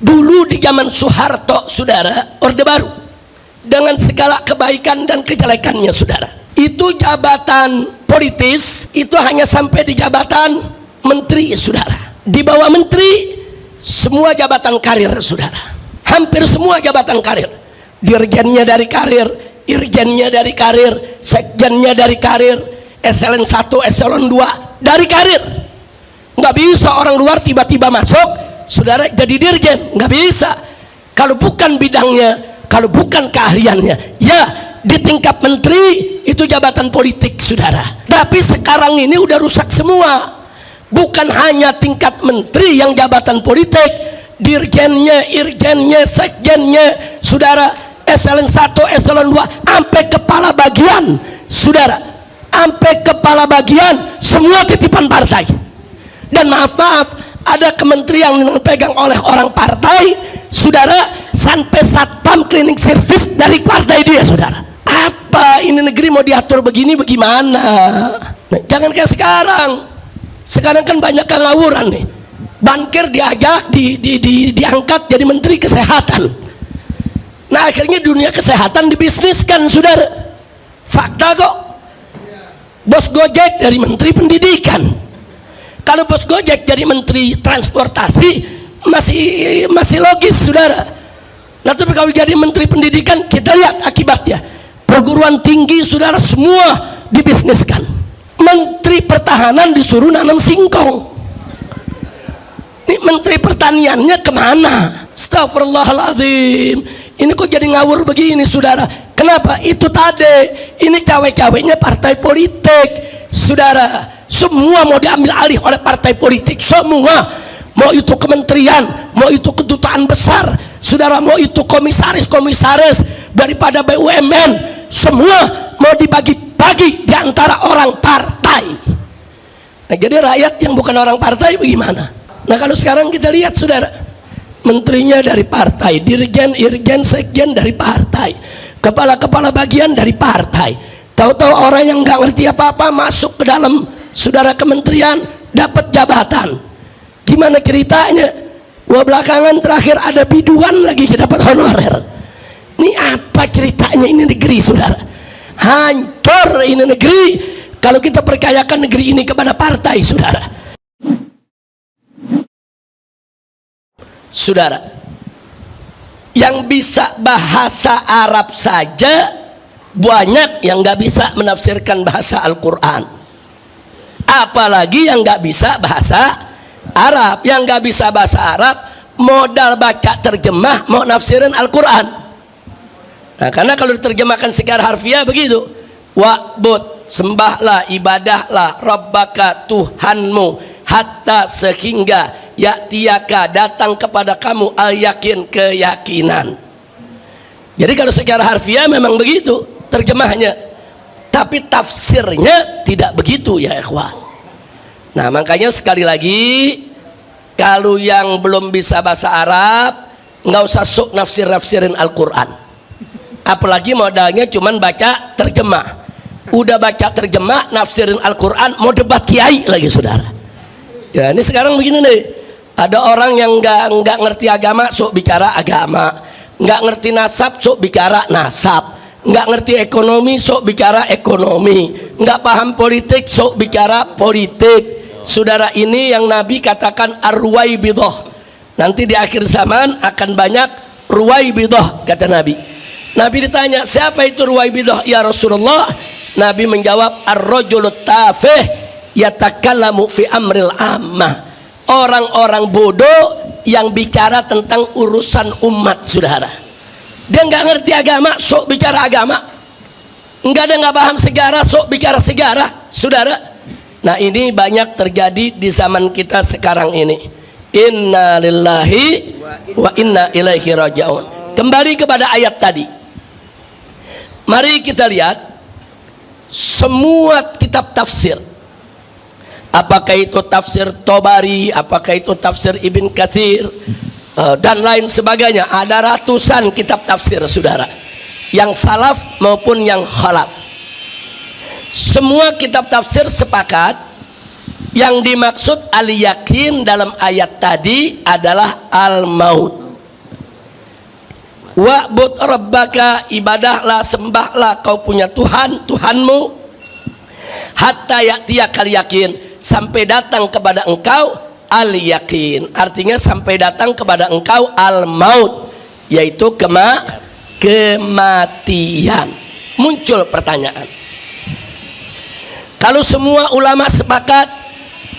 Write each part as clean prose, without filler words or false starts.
Dulu di zaman Soeharto, saudara, Orde Baru, dengan segala kebaikan dan kejelekannya, saudara, itu jabatan politis itu hanya sampai di jabatan menteri, saudara. Di bawah menteri semua jabatan karir, saudara. Hampir semua jabatan karir. Dirjennya dari karir, irjennya dari karir, sekjennya dari karir, eselon 1, eselon 2 dari karir. Nggak bisa orang luar tiba-tiba masuk, saudara, jadi dirjen. Nggak bisa kalau bukan bidangnya, kalau bukan keahliannya. Ya, di tingkat menteri itu jabatan politik, saudara. Tapi sekarang ini udah rusak semua. Bukan hanya tingkat menteri yang jabatan politik, dirjennya, irjennya, sekjennya, saudara, eselon 1, eselon 2, sampai kepala bagian, saudara, sampai kepala bagian semua titipan partai. Dan maaf, ada kementerian yang dipegang oleh orang partai, saudara, sampai satpam cleaning service dari partai dia, saudara. Apa ini negeri mau diatur begini bagaimana? Nah, jangan kayak sekarang kan banyak ngawuran nih. Bankir diajak diangkat jadi menteri kesehatan. Nah, akhirnya dunia kesehatan dibisniskan, saudara. Fakta kok. Bos Gojek dari menteri pendidikan. Kalau bos Gojek jadi menteri transportasi masih logis, saudara. Nah, tapi kalau jadi menteri pendidikan, kita lihat akibatnya. Perguruan tinggi, saudara, semua dibisniskan. Menteri pertahanan disuruh nanam singkong. Ini menteri pertaniannya kemana? Astagfirullahaladzim. Ini kok jadi ngawur begini, saudara? Kenapa? Itu tadi, ini cawe-cawenya partai politik, saudara. Semua mau diambil alih oleh partai politik, semua. Mau itu kementerian, mau itu kedutaan besar, saudara, mau itu komisaris daripada BUMN, semua mau dibagi-bagi di antara orang partai. Nah, jadi rakyat yang bukan orang partai bagaimana? Nah, kalau sekarang kita lihat, saudara, menterinya dari partai, dirjen, irjen, sekjen dari partai, kepala-kepala bagian dari partai. Tahu-tahu orang yang nggak ngerti apa-apa masuk ke dalam, saudara, kementerian, dapat jabatan. Gimana ceritanya? Wah, belakangan terakhir ada biduan lagi dapat honorer. Ini apa ceritanya ini negeri, saudara? Hancur ini negeri kalau kita percayakan negeri ini kepada partai, saudara. Saudara, yang bisa bahasa Arab saja banyak yang nggak bisa menafsirkan bahasa Al-Quran, apalagi yang nggak bisa bahasa Arab. Yang nggak bisa bahasa Arab modal baca terjemah mau nafsirin Al-Quran. Nah, karena kalau diterjemahkan secara harfiah begitu, wa'bud, sembahlah, ibadahlah, rabbaka, Tuhanmu, hatta, sehingga, ya'tiyaka, datang kepada kamu, al-yakin, keyakinan. Jadi kalau secara harfiah memang begitu terjemahnya, tapi tafsirnya tidak begitu, ya ikhwan. Nah, makanya sekali lagi, kalau yang belum bisa bahasa Arab nggak usah sok nafsirin Al-Quran, apalagi modalnya cuman baca terjemah. Udah baca terjemah, nafsirin Al-Quran, mau debat kiai lagi, saudara. Ya, ini sekarang begini nih, ada orang yang nggak ngerti agama sok bicara agama, nggak ngerti nasab sok bicara nasab, nggak ngerti ekonomi sok bicara ekonomi, nggak paham politik sok bicara politik. Saudara, ini yang Nabi katakan ar-ruwaibidah. Nanti di akhir zaman akan banyak ruwaibidah, kata Nabi. Nabi ditanya, siapa itu ruwaibidah ya Rasulullah? Nabi menjawab, ar-rajulut tafih yatakallamu fi amril ammah. Orang-orang bodoh yang bicara tentang urusan umat, saudara. Dia nggak ngerti agama sok bicara agama, nggak paham sejarah sok bicara sejarah, saudara. Nah, ini banyak terjadi di zaman kita sekarang ini. Inna lillahi wa inna ilaihi raji'un. Kembali kepada ayat tadi, mari kita lihat semua kitab tafsir, apakah itu tafsir Tobari, apakah itu tafsir Ibn Katsir, dan lain sebagainya. Ada ratusan kitab tafsir, saudara, yang salaf maupun yang khalaf. Semua kitab tafsir sepakat yang dimaksud al-yakin dalam ayat tadi adalah al-maut. Wa'bud rabbaka, ibadahlah, sembahlah kau punya Tuhan, Tuhanmu, hatta ya'tiyakal yakin, sampai datang kepada engkau al yakin. Artinya sampai datang kepada engkau al maut, yaitu kematian. Muncul pertanyaan, kalau semua ulama sepakat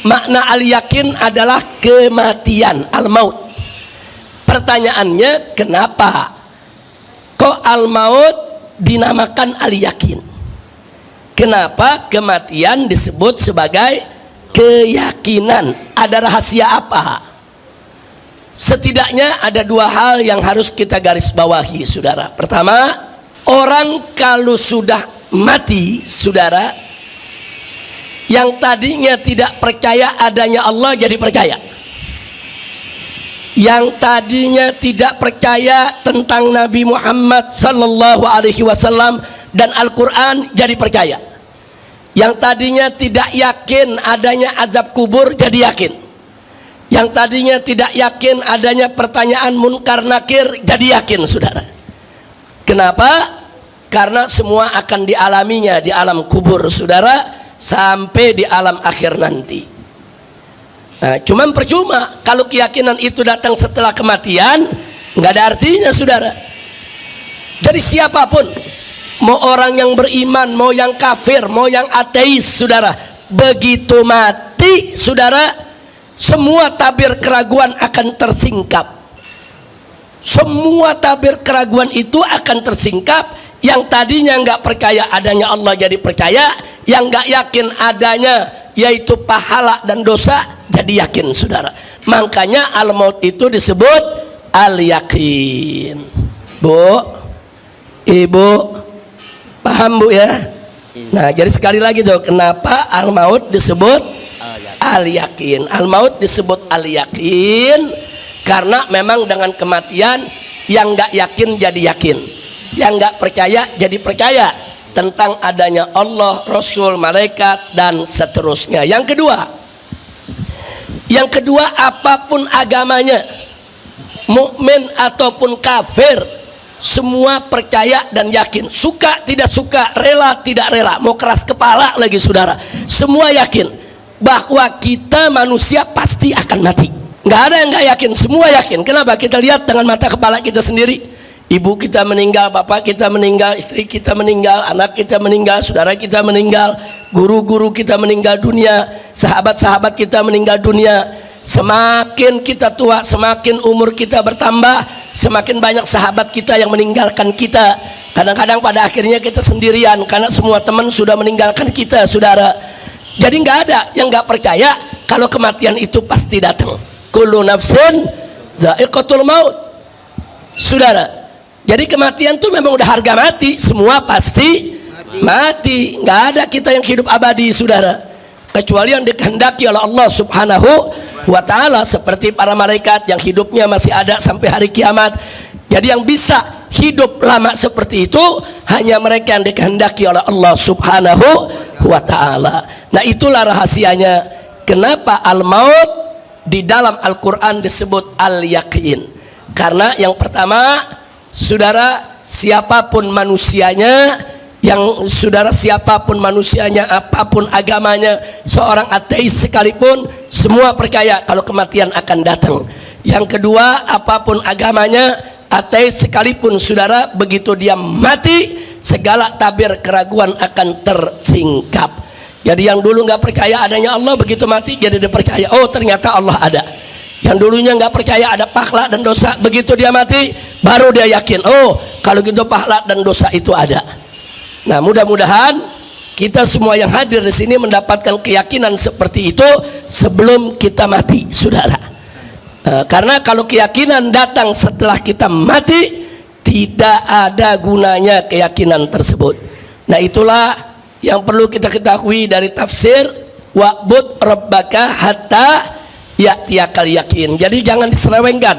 makna al yakin adalah kematian, al maut, pertanyaannya kenapa kok al maut dinamakan al yakin? Kenapa kematian disebut sebagai keyakinan? Ada rahasia apa? Setidaknya ada dua hal yang harus kita garis bawahi, saudara. Pertama, orang kalau sudah mati, saudara, yang tadinya tidak percaya adanya Allah jadi percaya. Yang tadinya tidak percaya tentang Nabi Muhammad sallallahu alaihi wasallam dan Al-Quran jadi percaya. Yang tadinya tidak yakin adanya azab kubur jadi yakin. Yang tadinya tidak yakin adanya pertanyaan munkar nakir jadi yakin, saudara. Kenapa? Karena semua akan dialaminya di alam kubur, saudara, sampai di alam akhir nanti. Nah, cuman percuma kalau keyakinan itu datang setelah kematian, nggak ada artinya, saudara. Jadi siapapun, mau orang yang beriman, mau yang kafir, mau yang ateis, saudara, begitu mati, saudara, semua tabir keraguan akan tersingkap. Semua tabir keraguan itu akan tersingkap. Yang tadinya nggak percaya adanya Allah jadi percaya, yang nggak yakin adanya yaitu pahala dan dosa jadi yakin, saudara. Makanya al-maut itu disebut al-yakin. Bu, ibu, paham bu ya? Nah, jadi sekali lagi tuh, kenapa al-maut disebut al-yakin? Al-maut disebut al-yakin karena memang dengan kematian yang nggak yakin jadi yakin, yang nggak percaya jadi percaya tentang adanya Allah, Rasul, malaikat dan seterusnya. Yang kedua, apapun agamanya, mukmin ataupun kafir, semua percaya dan yakin, suka tidak suka, rela tidak rela, mau keras kepala lagi, saudara, semua yakin bahwa kita manusia pasti akan mati. Nggak ada yang nggak yakin, semua yakin. Kenapa? Kita lihat dengan mata kepala kita sendiri. Ibu kita meninggal, bapak kita meninggal, istri kita meninggal, anak kita meninggal, saudara kita meninggal, guru-guru kita meninggal dunia, sahabat-sahabat kita meninggal dunia. Semakin kita tua, semakin umur kita bertambah, semakin banyak sahabat kita yang meninggalkan kita. Kadang-kadang pada akhirnya kita sendirian karena semua teman sudah meninggalkan kita, saudara. Jadi nggak ada yang nggak percaya kalau kematian itu pasti datang. Kullu nafsin dha'iqatul maut, saudara. Jadi kematian itu memang udah harga mati, semua pasti mati. Nggak ada kita yang hidup abadi, saudara, kecuali yang dikehendaki oleh Allah subhanahu wa ta'ala, seperti para malaikat yang hidupnya masih ada sampai hari kiamat. Jadi yang bisa hidup lama seperti itu hanya mereka yang dikehendaki oleh Allah subhanahu wa ta'ala. Nah, itulah rahasianya kenapa al-maut di dalam Al-Quran disebut al-yakin. Karena yang pertama, saudara, siapapun manusianya, apapun agamanya, seorang ateis sekalipun, semua percaya kalau kematian akan datang. Yang kedua, apapun agamanya, ateis sekalipun, saudara, begitu dia mati, segala tabir keraguan akan tersingkap. Jadi yang dulu nggak percaya adanya Allah, begitu mati jadi dia percaya, oh ternyata Allah ada. Yang dulunya nggak percaya ada pahala dan dosa, begitu dia mati baru dia yakin, oh kalau gitu pahala dan dosa itu ada. Nah, mudah-mudahan kita semua yang hadir di sini mendapatkan keyakinan seperti itu sebelum kita mati, saudara. Karena kalau keyakinan datang setelah kita mati, tidak ada gunanya keyakinan tersebut. Nah, itulah yang perlu kita ketahui dari tafsir wa'bud rabbaka hatta ya'tiyakal yakin. Jadi jangan diselewengkan.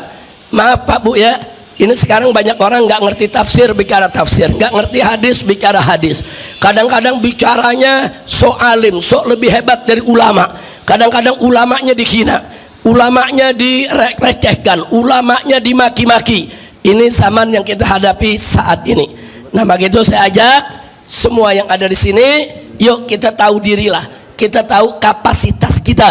Maaf Pak Bu ya, ini sekarang banyak orang nggak ngerti tafsir bicara tafsir, nggak ngerti hadis bicara hadis. Kadang-kadang bicaranya sok alim, sok lebih hebat dari ulama. Kadang-kadang ulamanya dihina, ulamanya direcehkan, ulamanya dimaki-maki. Ini zaman yang kita hadapi saat ini. Nah, begitu saya ajak semua yang ada di sini, yuk kita tahu dirilah, kita tahu kapasitas kita.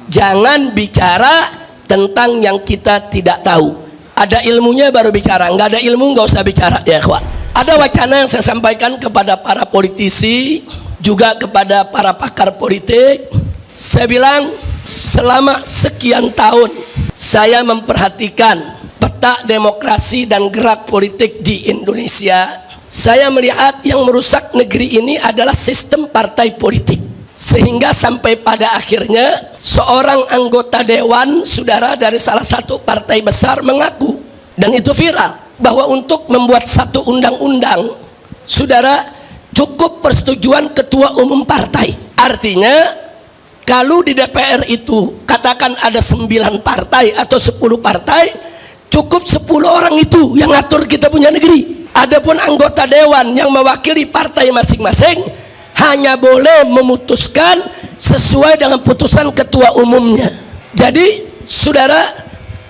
Jangan bicara tentang yang kita tidak tahu. Ada ilmunya baru bicara, nggak ada ilmu nggak usah bicara ya kawan. Ada wacana yang saya sampaikan kepada para politisi, juga kepada para pakar politik. Saya bilang selama sekian tahun saya memperhatikan peta demokrasi dan gerak politik di Indonesia. Saya melihat yang merusak negeri ini adalah sistem partai politik, sehingga sampai pada akhirnya seorang anggota dewan saudara dari salah satu partai besar mengaku, dan itu viral, bahwa untuk membuat satu undang-undang saudara cukup persetujuan ketua umum partai. Artinya kalau di DPR itu katakan ada 9 partai atau 10 partai, cukup 10 orang itu yang ngatur kita punya negeri. Adapun anggota dewan yang mewakili partai masing-masing hanya boleh memutuskan sesuai dengan putusan ketua umumnya. Jadi saudara,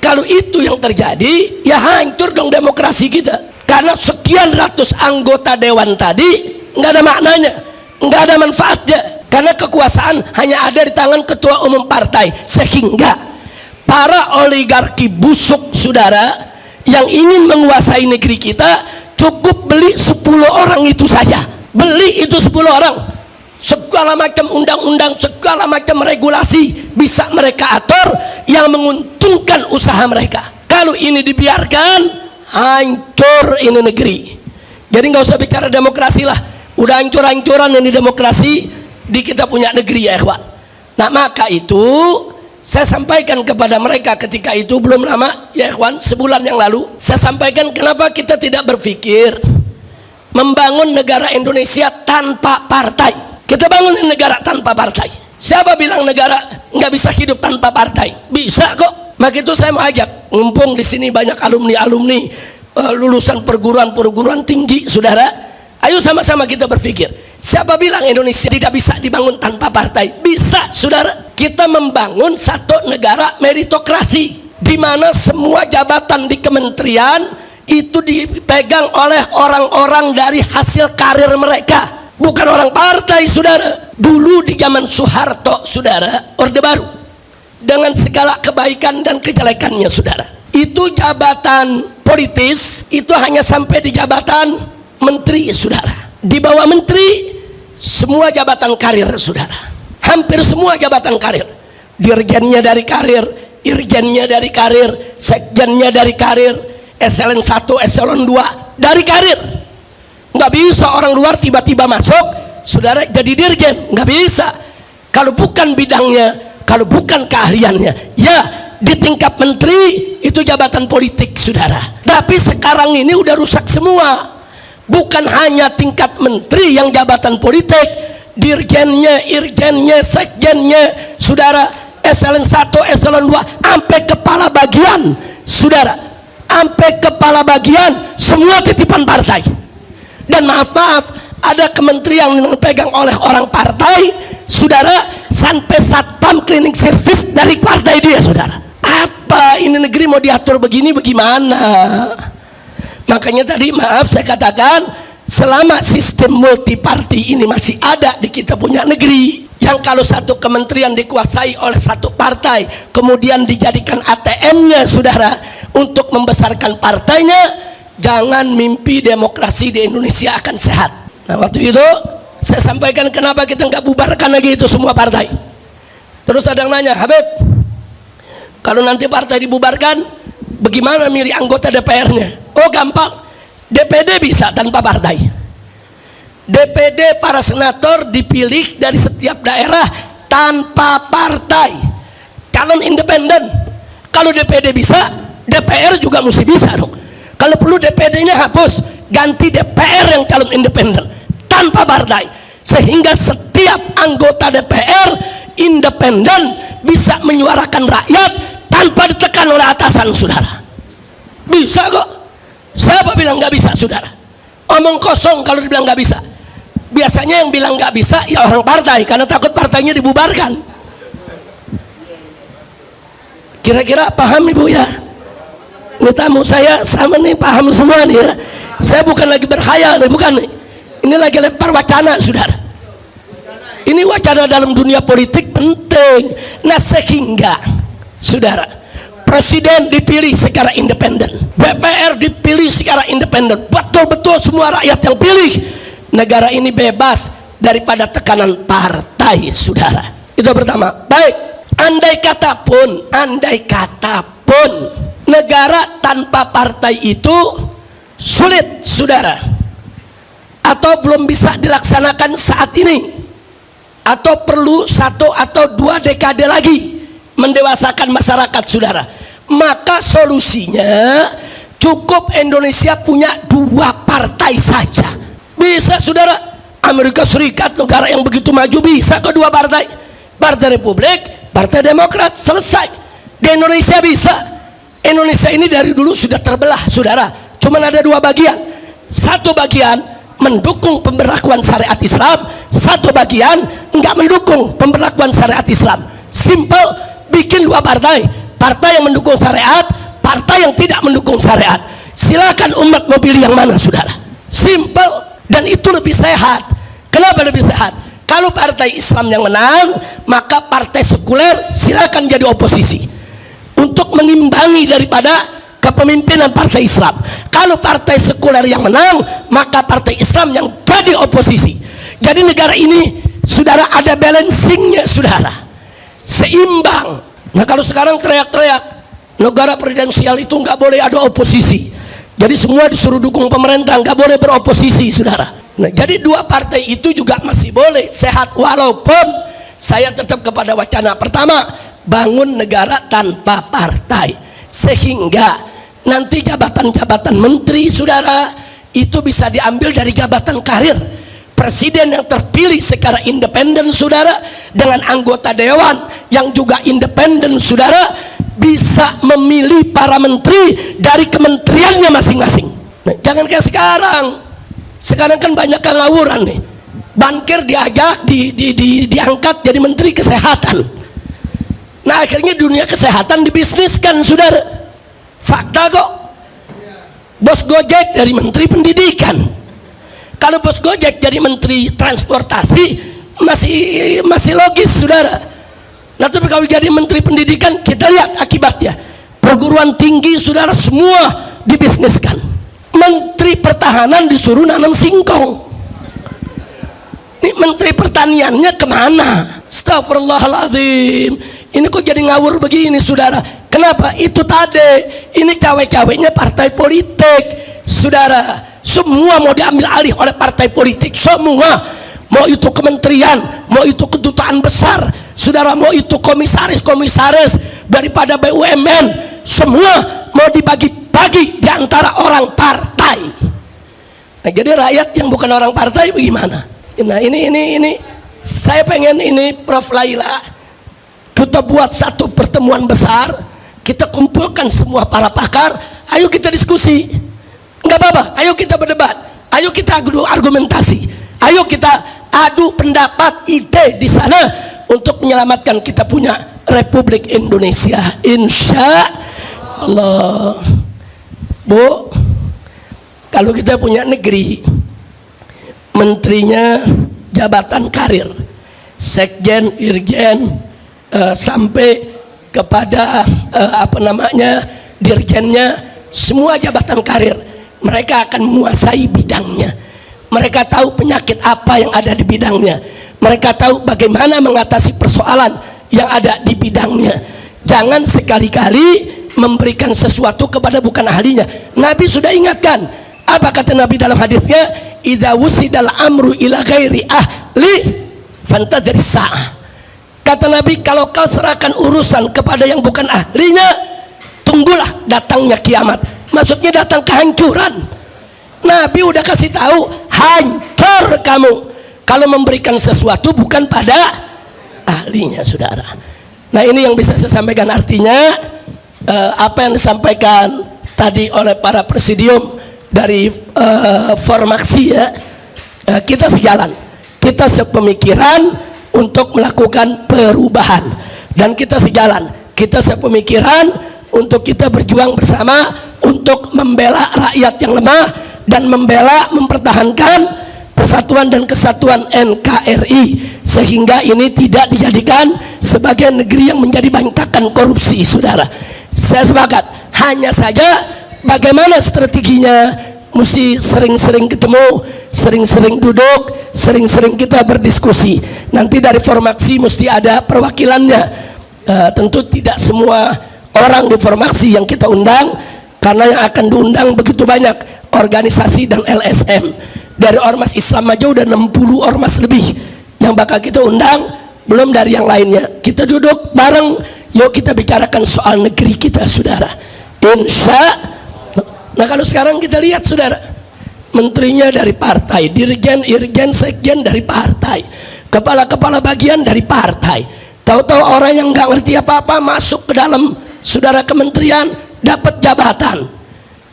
kalau itu yang terjadi, ya hancur dong demokrasi kita. Karena sekian ratus anggota dewan tadi nggak ada maknanya, nggak ada manfaatnya, karena kekuasaan hanya ada di tangan ketua umum partai. Sehingga para oligarki busuk saudara yang ingin menguasai negeri kita cukup beli 10 orang itu saja. Beli itu 10 orang, segala macam undang-undang, segala macam regulasi bisa mereka atur yang menguntungkan usaha mereka. Kalau ini dibiarkan, hancur ini negeri. Jadi nggak usah bicara demokrasi lah, udah hancur-hancuran ini demokrasi di kita punya negeri ya ikhwan. Nah, maka itu saya sampaikan kepada mereka ketika itu, belum lama ya ikhwan, sebulan yang lalu saya sampaikan kenapa kita tidak berpikir membangun negara Indonesia tanpa partai. Kita bangun negara tanpa partai. Siapa bilang negara nggak bisa hidup tanpa partai? Bisa kok. Maka itu saya mau ajak, mumpung di sini banyak alumni-alumni lulusan perguruan tinggi saudara, ayo sama-sama kita berpikir. Siapa bilang Indonesia tidak bisa dibangun tanpa partai? Bisa saudara. Kita membangun satu negara meritokrasi, di mana semua jabatan di kementerian itu dipegang oleh orang-orang dari hasil karir mereka, bukan orang partai saudara. Dulu di zaman Soeharto saudara, Orde Baru, dengan segala kebaikan dan kejelekannya saudara, itu jabatan politis itu hanya sampai di jabatan menteri saudara. Di bawah menteri semua jabatan karir saudara, hampir semua jabatan karir. Dirjennya dari karir, irjennya dari karir, sekjennya dari karir, eselon 1, eselon 2 dari karir. Nggak bisa orang luar tiba-tiba masuk saudara jadi dirjen, nggak bisa. Kalau bukan bidangnya, kalau bukan keahliannya, ya di tingkat menteri itu jabatan politik saudara. Tapi sekarang ini udah rusak semua. Bukan hanya tingkat menteri yang jabatan politik, dirjennya, irjennya, sekjennya saudara, eselon 1, eselon 2, sampai kepala bagian saudara, sampai kepala bagian semua titipan partai. Dan maaf-maaf, ada kementerian yang dipegang oleh orang partai saudara, sampai satpam cleaning service dari partai dia saudara. Apa ini negeri mau diatur begini bagaimana? Makanya tadi maaf saya katakan, selama sistem multiparti ini masih ada di kita punya negeri, yang kalau satu kementerian dikuasai oleh satu partai kemudian dijadikan ATM-nya saudara untuk membesarkan partainya, jangan mimpi demokrasi di Indonesia akan sehat. Nah, waktu itu saya sampaikan kenapa kita nggak bubarkan lagi itu semua partai. Terus ada yang nanya, Habib, kalau nanti partai dibubarkan bagaimana milih anggota DPR-nya? Oh gampang, DPD bisa tanpa partai. DPD para senator dipilih dari setiap daerah tanpa partai, calon independen. Kalau DPD bisa, DPR juga mesti bisa dong. Kalau perlu DPD-nya hapus, ganti DPR yang calon independen tanpa partai, sehingga setiap anggota DPR independen bisa menyuarakan rakyat tanpa ditekan oleh atasan saudara. Bisa kok. Siapa bilang nggak bisa saudara? Omong kosong kalau dibilang nggak bisa. Biasanya yang bilang nggak bisa ya orang partai, karena takut partainya dibubarkan. Kira-kira paham ibu ya? Ini tamu saya sama nih, paham semua nih ya. Saya bukan lagi berhayal nih, bukan nih. Ini lagi lempar wacana, saudara. Ini wacana dalam dunia politik penting. Nah sehingga, saudara, presiden dipilih secara independen, DPR dipilih secara independen, betul-betul semua rakyat yang pilih. Negara ini bebas daripada tekanan partai, saudara. Itu pertama. Baik, andai kata pun negara tanpa partai itu sulit, saudara, atau belum bisa dilaksanakan saat ini, atau perlu 1 atau 2 dekade lagi mendewasakan masyarakat, saudara. Maka solusinya cukup Indonesia punya 2 partai saja. Bisa, saudara. Amerika Serikat, negara yang begitu maju, bisa ke 2 partai. Partai Republik, Partai Demokrat, selesai. Di Indonesia bisa. Indonesia ini dari dulu sudah terbelah, saudara. Cuman ada 2 bagian. Satu bagian mendukung pemberlakuan syariat Islam, satu bagian enggak mendukung pemberlakuan syariat Islam. Simple, bikin 2 partai. Partai yang mendukung syariat, partai yang tidak mendukung syariat. Silakan umat mau pilih yang mana, saudara. Simple, dan itu lebih sehat. Kenapa lebih sehat? Kalau partai Islam yang menang, maka partai sekuler silakan jadi oposisi untuk menimbangi daripada kepemimpinan partai Islam. Kalau partai sekuler yang menang, maka partai Islam yang jadi oposisi. Jadi negara ini, saudara, ada balancingnya, saudara, seimbang. Nah kalau sekarang teriak-teriak negara presidensial itu nggak boleh ada oposisi, jadi semua disuruh dukung pemerintah, nggak boleh beroposisi, saudara. Nah jadi 2 partai itu juga masih boleh sehat, walaupun saya tetap kepada wacana pertama, bangun negara tanpa partai, sehingga nanti jabatan-jabatan menteri, saudara, itu bisa diambil dari jabatan karir. Presiden yang terpilih secara independen, saudara, dengan anggota dewan yang juga independen, saudara, bisa memilih para menteri dari kementeriannya masing-masing. Nah, jangan kayak sekarang. Sekarang kan banyak ngawuran nih. Bankir diajak, diangkat jadi menteri kesehatan. Nah akhirnya dunia kesehatan dibisniskan, saudara. Fakta kok. Bos Gojek dari menteri pendidikan. Kalau bos Gojek jadi menteri transportasi masih logis, saudara. Nah tapi kalau jadi menteri pendidikan, kita lihat akibatnya. Perguruan tinggi, saudara, semua dibisniskan. Menteri pertahanan disuruh nanam singkong. Ini menteri pertaniannya kemana? Astagfirullahaladzim. Ini kok jadi ngawur begini, saudara? Kenapa? Itu tadi, ini cawe-cawenya partai politik, saudara. Semua mau diambil alih oleh partai politik, semua. Mau itu kementerian, mau itu kedutaan besar, saudara, mau itu komisaris daripada BUMN, semua mau dibagi-bagi di antara orang partai. Nah, jadi rakyat yang bukan orang partai bagaimana? Nah ini saya pengen ini, Prof. Laila, kita buat satu pertemuan besar, kita kumpulkan semua para pakar, ayo kita diskusi, nggak apa-apa, ayo kita berdebat, ayo kita adu argumentasi, ayo kita adu pendapat, ide di sana untuk menyelamatkan kita punya Republik Indonesia, insya Allah. Bu, kalau kita punya negeri, menterinya jabatan karir, sekjen, irjen, sampai kepada dirjennya, semua jabatan karir, mereka akan menguasai bidangnya. Mereka tahu penyakit apa yang ada di bidangnya, mereka tahu bagaimana mengatasi persoalan yang ada di bidangnya. Jangan sekali-kali memberikan sesuatu kepada bukan ahlinya. Nabi sudah ingatkan, apa kata Nabi dalam hadisnya? Idza wusidal amru ila ghairi ahli fantadri sa'ah. Kata Nabi, kalau kau serahkan urusan kepada yang bukan ahlinya, tunggulah datangnya kiamat. Maksudnya datang kehancuran. Nabi udah kasih tahu, hancur kamu kalau memberikan sesuatu bukan pada ahlinya, saudara. Nah ini yang bisa saya sampaikan. Artinya apa yang disampaikan tadi oleh para presidium dari formaksi, ya, kita sejalan, kita sepemikiran untuk melakukan perubahan, dan kita sejalan, kita sepemikiran untuk kita berjuang bersama untuk membela rakyat yang lemah dan membela mempertahankan persatuan dan kesatuan NKRI, sehingga ini tidak dijadikan sebagai negeri yang menjadi bantakan korupsi, saudara. Saya sepakat, hanya saja bagaimana strateginya, mesti sering-sering ketemu, sering-sering duduk, sering-sering kita berdiskusi. Nanti dari Formaksi mesti ada perwakilannya. Tentu tidak semua orang di Formaksi yang kita undang, karena yang akan diundang begitu banyak organisasi dan LSM. Dari ormas Islam aja udah 60 ormas lebih yang bakal kita undang, belum dari yang lainnya. Kita duduk bareng, yuk kita bicarakan soal negeri kita, saudara. Insya. Nah kalau sekarang kita lihat, saudara, menterinya dari partai, dirjen, irjen, sekjen dari partai, kepala-kepala bagian dari partai. Tahu-tahu orang yang nggak ngerti apa-apa masuk ke dalam, saudara, kementerian, dapat jabatan.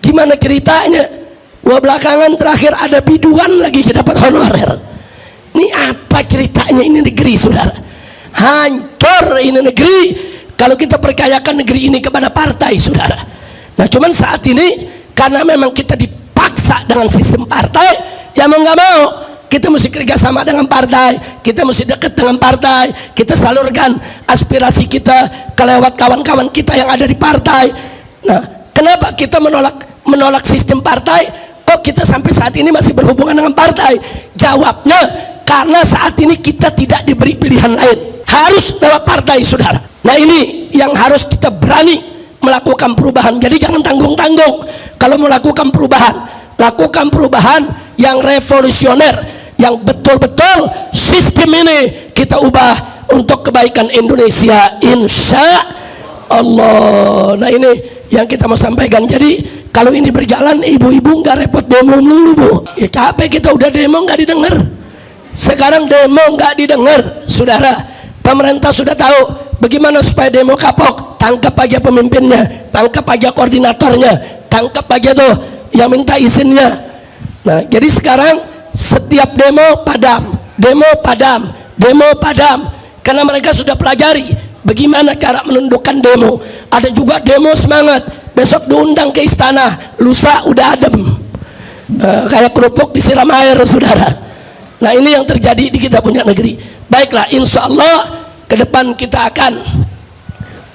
Gimana ceritanya? Wah, belakangan terakhir ada biduan lagi dapat honorer. Ini apa ceritanya ini negeri, saudara? Hancur ini negeri kalau kita percayakan negeri ini kepada partai, saudara. Nah cuman saat ini karena memang kita dipaksa dengan sistem partai, ya mau nggak mau kita mesti kerjasama dengan partai, kita mesti dekat dengan partai, kita salurkan aspirasi kita ke lewat kawan-kawan kita yang ada di partai. Nah kenapa kita menolak sistem partai? Kok kita sampai saat ini masih berhubungan dengan partai? Jawabnya, karena saat ini kita tidak diberi pilihan lain, harus lewat partai, saudara. Nah ini yang harus kita berani melakukan perubahan. Jadi jangan tanggung-tanggung. Kalau melakukan perubahan, lakukan perubahan yang revolusioner, yang betul-betul sistem ini kita ubah untuk kebaikan Indonesia, insya Allah. Nah ini yang kita mau sampaikan. Jadi kalau ini berjalan, ibu-ibu nggak repot demo dulu, Bu. Ya capek kita udah demo nggak didengar. Sekarang demo nggak didengar, saudara. Pemerintah sudah tahu bagaimana supaya demo kapok. Tangkap aja pemimpinnya, tangkap aja koordinatornya, tangkap aja tuh yang minta izinnya. Nah jadi sekarang setiap demo padam, demo padam, demo padam, karena mereka sudah pelajari bagaimana cara menundukkan demo. Ada juga demo semangat, besok diundang ke istana, lusa udah adem, kayak kerupuk disiram air, saudara. Nah ini yang terjadi di kita punya negeri. Baiklah, insya Allah ke depan kita akan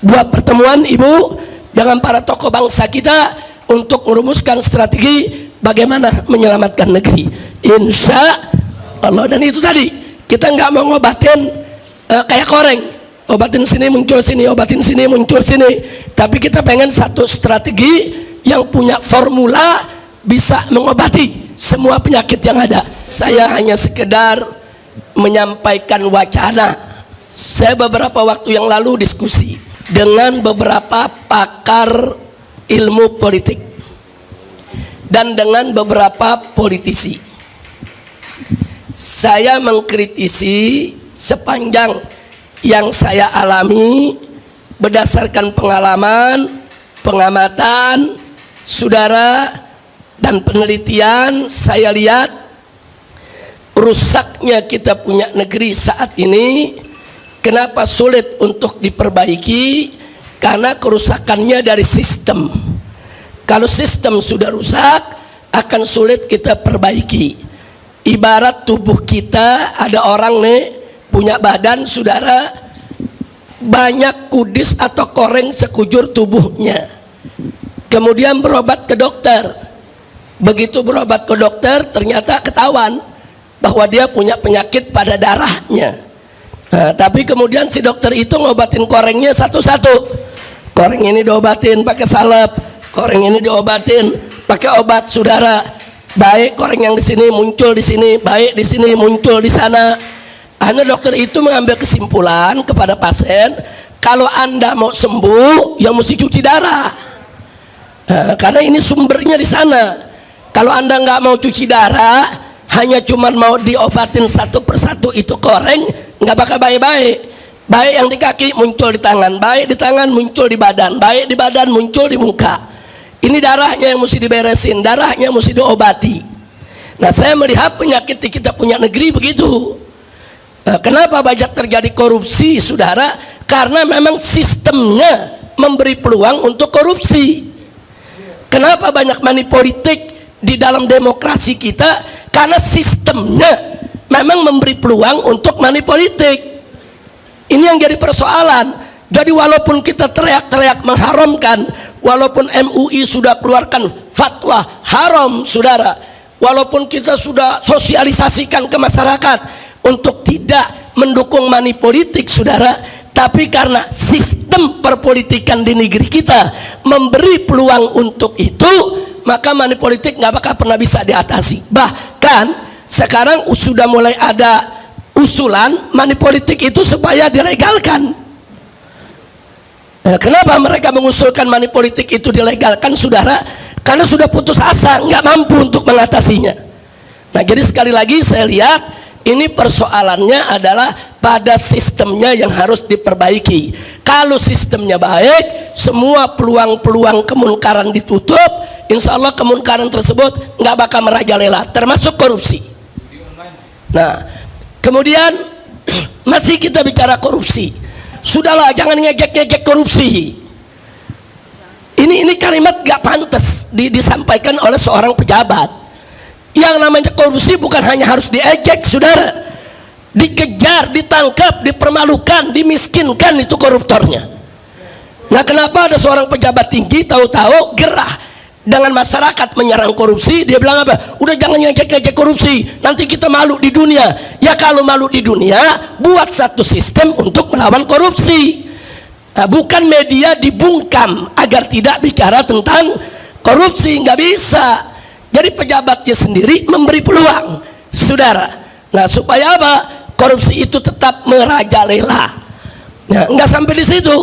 buat pertemuan, ibu, dengan para tokoh bangsa kita untuk merumuskan strategi bagaimana menyelamatkan negeri, insya Allah. Dan itu tadi, kita nggak mau ngobatin kayak koreng, obatin sini muncul sini, obatin sini muncul sini. Tapi kita pengen satu strategi yang punya formula bisa mengobati semua penyakit yang ada. Saya hanya sekedar menyampaikan wacana. Saya beberapa waktu yang lalu diskusi dengan beberapa pakar ilmu politik dan dengan beberapa politisi. Saya mengkritisi sepanjang yang saya alami berdasarkan pengalaman, pengamatan, saudara, dan penelitian. Saya lihat rusaknya kita punya negeri saat ini. Kenapa sulit untuk diperbaiki? Karena kerusakannya dari sistem. Kalau sistem sudah rusak, akan sulit kita perbaiki. Ibarat tubuh kita, ada orang nih punya badan, saudara, banyak kudis atau koreng sekujur tubuhnya. Kemudian berobat ke dokter. Begitu berobat ke dokter, ternyata ketahuan bahwa dia punya penyakit pada darahnya. Nah, tapi kemudian si dokter itu ngobatin korengnya satu-satu. Koreng ini diobatin pakai salep, koreng ini diobatin pakai obat, saudara. Baik koreng yang di sini muncul di sini, baik di sini muncul di sana. Hanya dokter itu mengambil kesimpulan kepada pasien, kalau Anda mau sembuh, ya mesti cuci darah. Nah, karena ini sumbernya di sana. Kalau Anda nggak mau cuci darah, hanya cuman mau diobatin satu persatu itu koreng, nggak bakal baik-baik. Baik yang di kaki muncul di tangan, baik di tangan muncul di badan, baik di badan muncul di muka. Ini darahnya yang mesti diberesin, darahnya mesti diobati. Nah saya melihat penyakit di kita punya negeri begitu. Nah, kenapa banyak terjadi korupsi, saudara? Karena memang sistemnya memberi peluang untuk korupsi. Kenapa banyak money politik di dalam demokrasi kita? Karena sistemnya memang memberi peluang untuk money politik. Ini yang jadi persoalan. Jadi walaupun kita teriak-teriak mengharamkan, walaupun MUI sudah keluarkan fatwa haram, saudara, walaupun kita sudah sosialisasikan ke masyarakat untuk tidak mendukung money politik, saudara, tapi karena sistem perpolitikan di negeri kita memberi peluang untuk itu, maka money politik nggak bakal pernah bisa diatasi. Bahkan sekarang sudah mulai ada usulan money politik itu supaya dilegalkan. Kenapa mereka mengusulkan money politik itu dilegalkan, saudara? Karena sudah putus asa, nggak mampu untuk mengatasinya. Nah, jadi sekali lagi saya lihat ini persoalannya adalah pada sistemnya yang harus diperbaiki. Kalau sistemnya baik, semua peluang-peluang kemunkaran ditutup, insya Allah kemunkaran tersebut nggak bakal merajalela, termasuk korupsi. Nah, kemudian masih kita bicara korupsi. Sudahlah, jangan ngejek-ngejek korupsi. Ini kalimat gak pantas disampaikan oleh seorang pejabat. Yang namanya korupsi bukan hanya harus diejek, saudara. Dikejar, ditangkap, dipermalukan, dimiskinkan, itu koruptornya. Nah, kenapa ada seorang pejabat tinggi tahu-tahu gerah dengan masyarakat menyerang korupsi? Dia bilang apa? Udah jangan ngejek-ngejek korupsi, nanti kita malu di dunia. Ya kalau malu di dunia, buat satu sistem untuk melawan korupsi. Nah, bukan media dibungkam agar tidak bicara tentang korupsi, nggak bisa. Jadi pejabatnya sendiri memberi peluang, saudara. Nah, supaya apa? Korupsi itu tetap merajalela. Nah, nggak sampai di situ.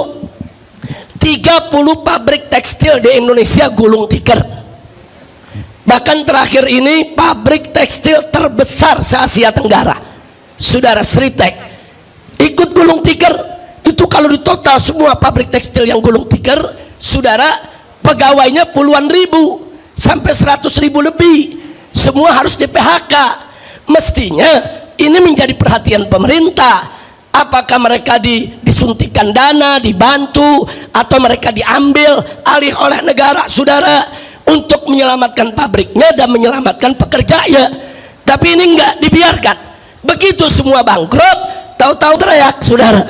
30 pabrik tekstil di Indonesia gulung tikar. Bahkan terakhir ini pabrik tekstil terbesar se-Asia Tenggara, saudara, Sritek, ikut gulung tikar. Itu kalau di total semua pabrik tekstil yang gulung tikar, saudara, pegawainya puluhan ribu sampai 100.000 lebih, semua harus di PHK. Mestinya ini menjadi perhatian pemerintah. Apakah mereka disuntikan dana, dibantu, atau mereka diambil alih oleh negara, saudara, untuk menyelamatkan pabriknya dan menyelamatkan pekerjanya. Tapi ini enggak dibiarkan. Begitu semua bangkrut, tahu-tahu teriak, saudara.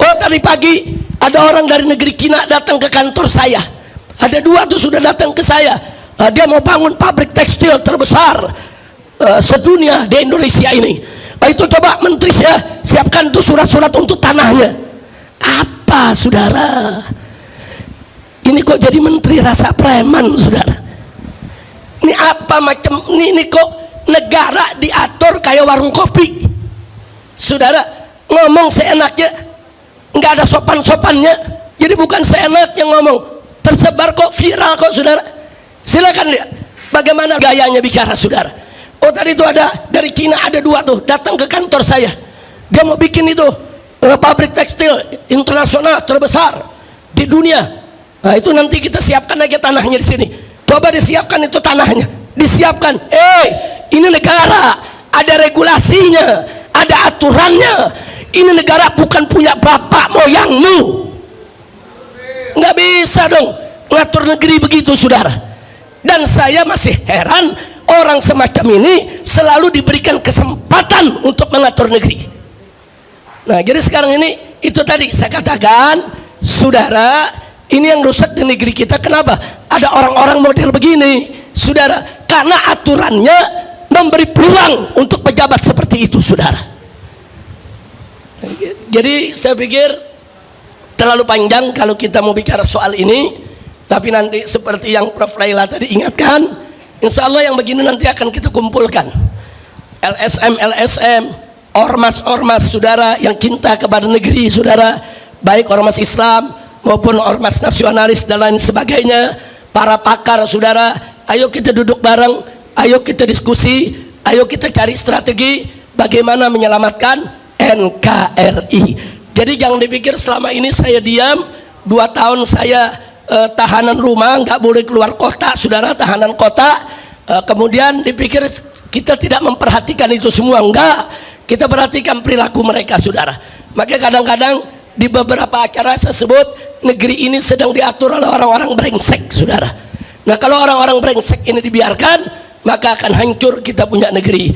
Oh, tadi pagi ada orang dari negeri Cina datang ke kantor saya. Ada 2 tuh sudah datang ke saya. Dia mau bangun pabrik tekstil terbesar sedunia di Indonesia ini. Itu coba menteri saya siapkan tuh surat-surat untuk tanahnya. Apa, saudara? Ini kok jadi menteri rasa preman, saudara? Ini apa macam ini kok negara diatur kayak warung kopi, saudara? Ngomong seenaknya, nggak ada sopan-sopannya. Jadi bukan seenaknya ngomong, tersebar kok, viral kok, saudara. Silakan lihat bagaimana gayanya bicara, saudara. Oh, tadi itu ada dari Cina, ada 2 tuh datang ke kantor saya. Dia mau bikin itu pabrik tekstil internasional terbesar di dunia. Nah, itu nanti kita siapkan aja tanahnya di sini. Coba disiapkan itu tanahnya, disiapkan. Ini negara, ada regulasinya, ada aturannya. Ini negara bukan punya bapak moyangmu. Nggak bisa dong ngatur negeri begitu, saudara. Dan saya masih heran, orang semacam ini selalu diberikan kesempatan untuk mengatur negeri. Nah, jadi sekarang ini itu tadi saya katakan, saudara, ini yang rusak di negeri kita. Kenapa? Ada orang-orang model begini, saudara, karena aturannya memberi peluang untuk pejabat seperti itu, saudara. Jadi saya pikir terlalu panjang kalau kita mau bicara soal ini, tapi nanti seperti yang Prof. Laila tadi ingatkan, insya Allah yang begini nanti akan kita kumpulkan. LSM, ormas-ormas, saudara, yang cinta kepada negeri, saudara, baik ormas Islam maupun ormas nasionalis dan lain sebagainya, para pakar, saudara, ayo kita duduk bareng, ayo kita diskusi, ayo kita cari strategi bagaimana menyelamatkan NKRI. Jadi jangan dipikir selama ini saya diam, 2 tahun saya tahanan rumah, nggak boleh keluar kota, saudara, tahanan kota. Kemudian dipikir kita tidak memperhatikan itu semua. Enggak, kita perhatikan perilaku mereka, saudara. Makanya kadang-kadang di beberapa acara saya sebut negeri ini sedang diatur oleh orang-orang brengsek, saudara. Nah, kalau orang-orang brengsek ini dibiarkan, maka akan hancur kita punya negeri.